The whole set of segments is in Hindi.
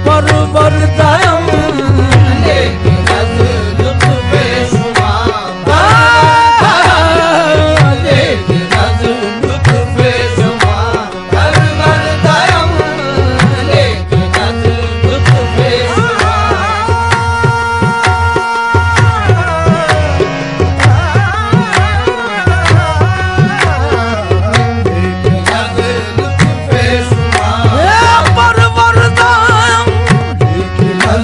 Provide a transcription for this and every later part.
परवर दायम लेके नज लुत्फे शुमा लेके नज लुत्फे शुमा परवर दायम लेके नज लुत्फे शुमा लेके नज लुत्फे शुमा परवर दायम लेके नज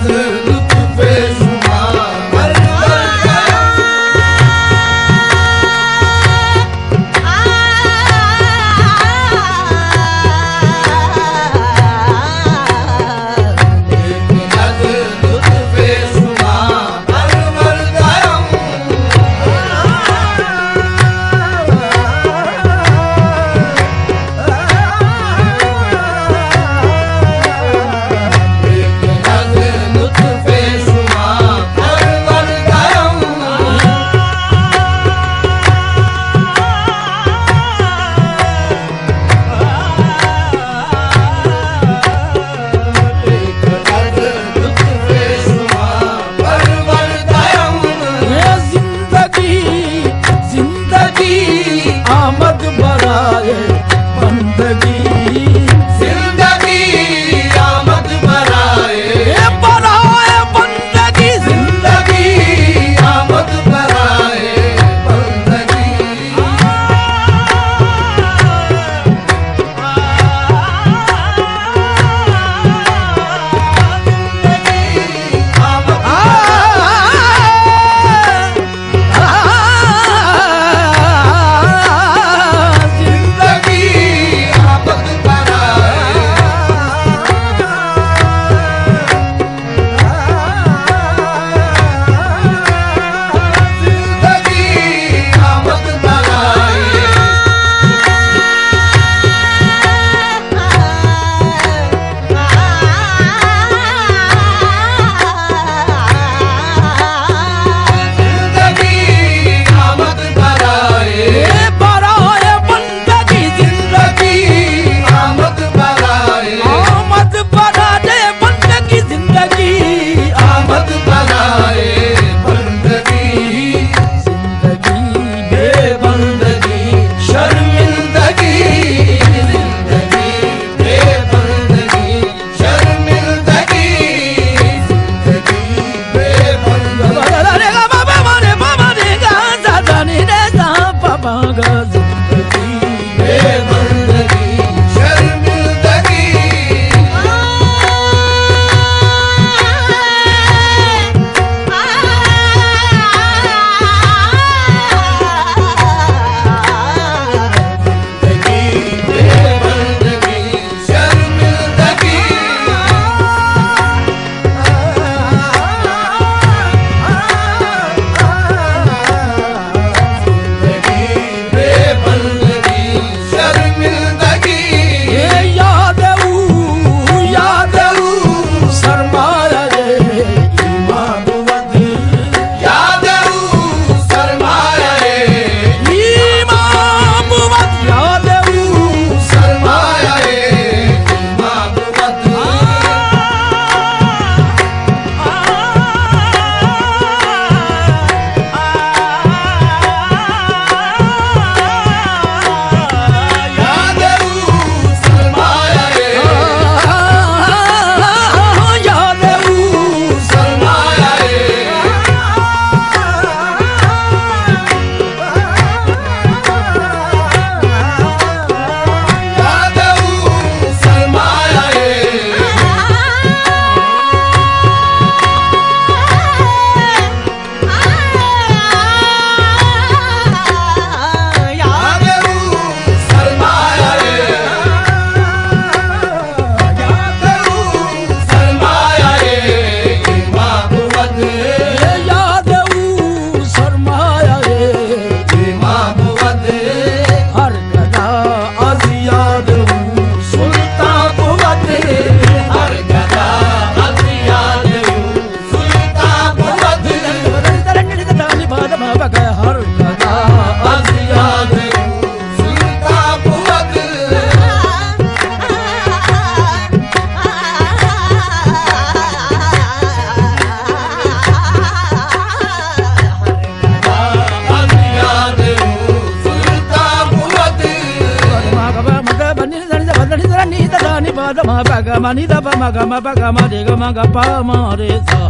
pa ga ma ni da pa ma ga ma pa ga ma de ga ma ga pa ma re sa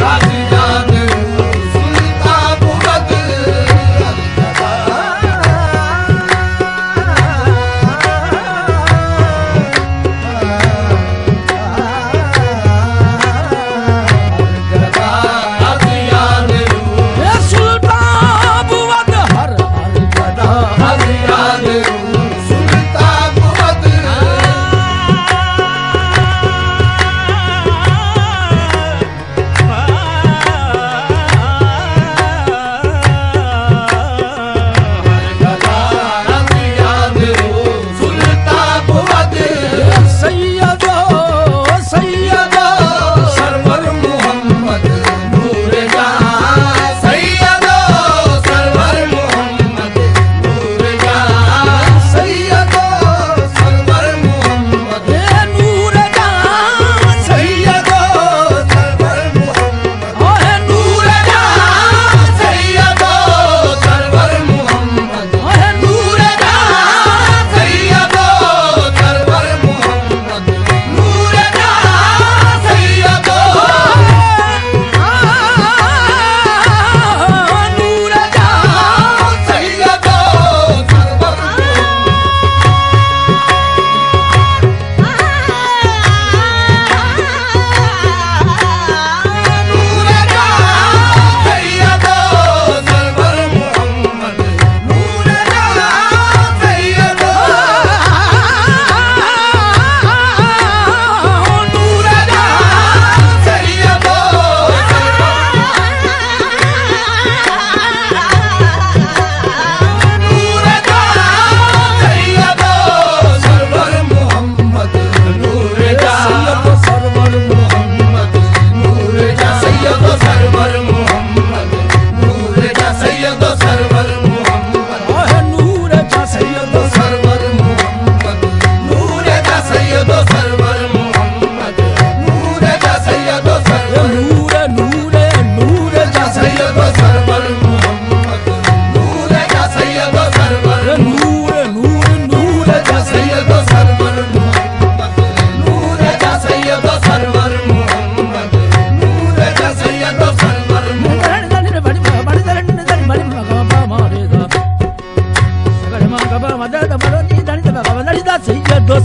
राजियान सुनता बुवत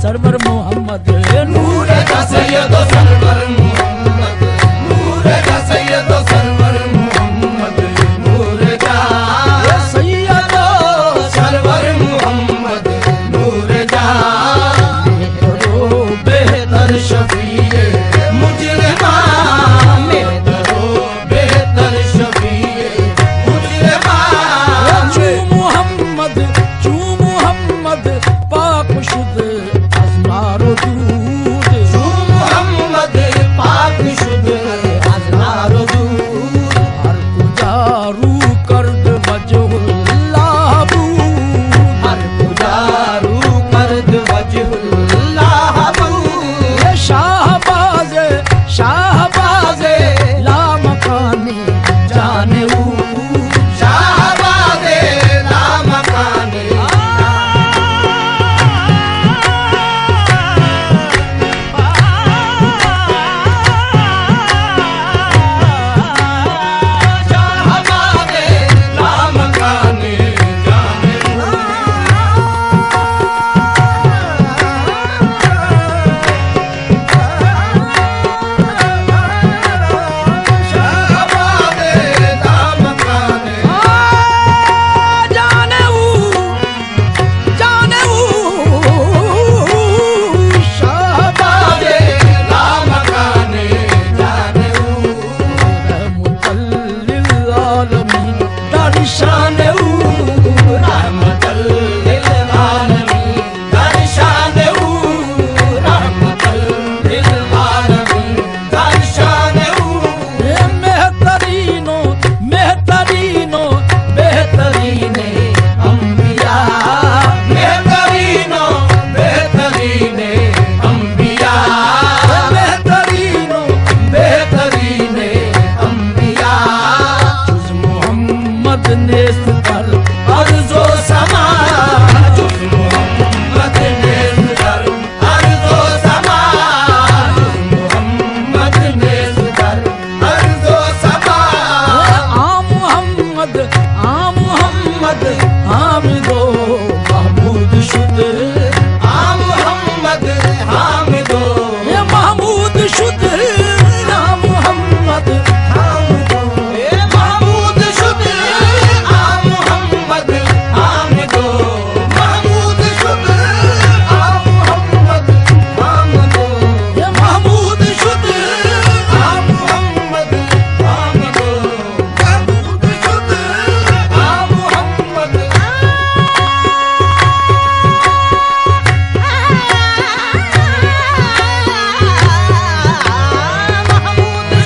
सरवर मोहम्मद नूर का सैयद सरवर मोहम्मद नूर का सैयद सरवर मोहम्मद नूर का सैयद सरवर मोहम्मद नूर का बेहतर शफीए मुजरिमा में दरो बेहतर शफीए मुजरिमा चू मोहम्मद पाक शुद्ध मोहम्मद पाक शुद्ध अज़हार दूध हर पुजारू कर्द वजहुल्लाह हर पुजारू कर्द वजहुल्लाह शाहबाज शुद्ध आ मोहम्मद हमको महमूद शुद्ध आ मोहम्मद हमको महमूद शुद्ध आ मोहम्मद हमको ये महमूद शुद्ध आ मोहम्मद हमको महमूद शुद्ध आ मोहम्मद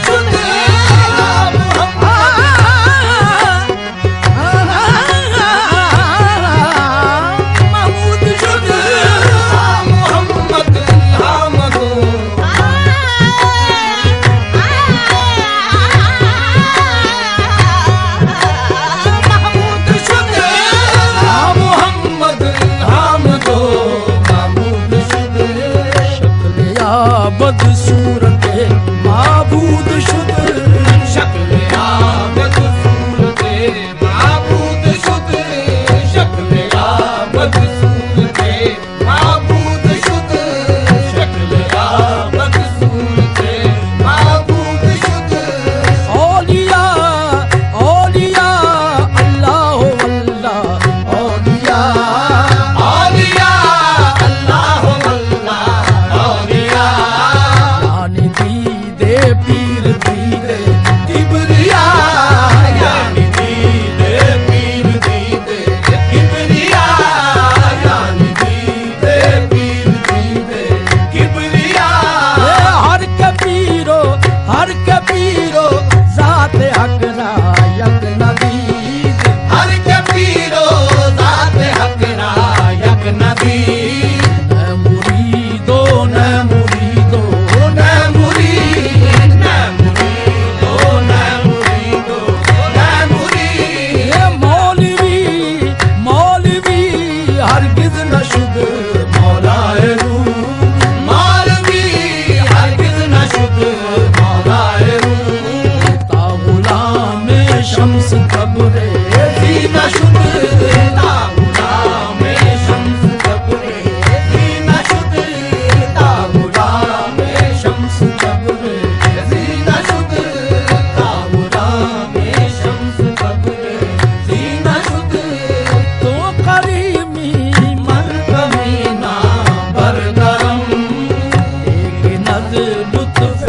शुद्ध आ महमूद शुद्ध मोहम्मद हमको महमूद शुद्ध आ मोहम्मद हमको महमूद शुद्ध शक्ल या बदसूरत माबूद शुद्ध शक्ल आबद सूरते माबूद शुद्ध शक्ल आबद सूरते माबूद शुद्ध शक्ल आबद सूरते माबूद शुद्ध औलिया औलिया अल्लाह अल्लाह औलिया औलिया अल्लाह अल्लाह औलिया यानी दीदे पीर दीदे किबरिया यानी दीदे पीर दीदे किबरिया यानी दीदे पीर दीदे किबरिया हर कबीरो जात हकरा यक नदीद हर के पीरो जात हकरा यक नबी न मुरीदो न मुरीदो न मुरीद न मुरीदो न मुरीदो न मुरीद ये मौलवी हरगिज न शुद्ध मौलाए रूम मौलवी हरगिज न शुद्ध मौलाए रूम ता गुलाम शम्स कब्रे जीना शुद्ध ता गुलाम शम्स कब्रे जीना शुद्ध ता गुलाम शम्स कब्रे जीना शुद्ध ता गुलाम शम्स कब्रे जीना शुद्ध तो करीमी मरकमीना बरगरम एक नज़र लुत्फ़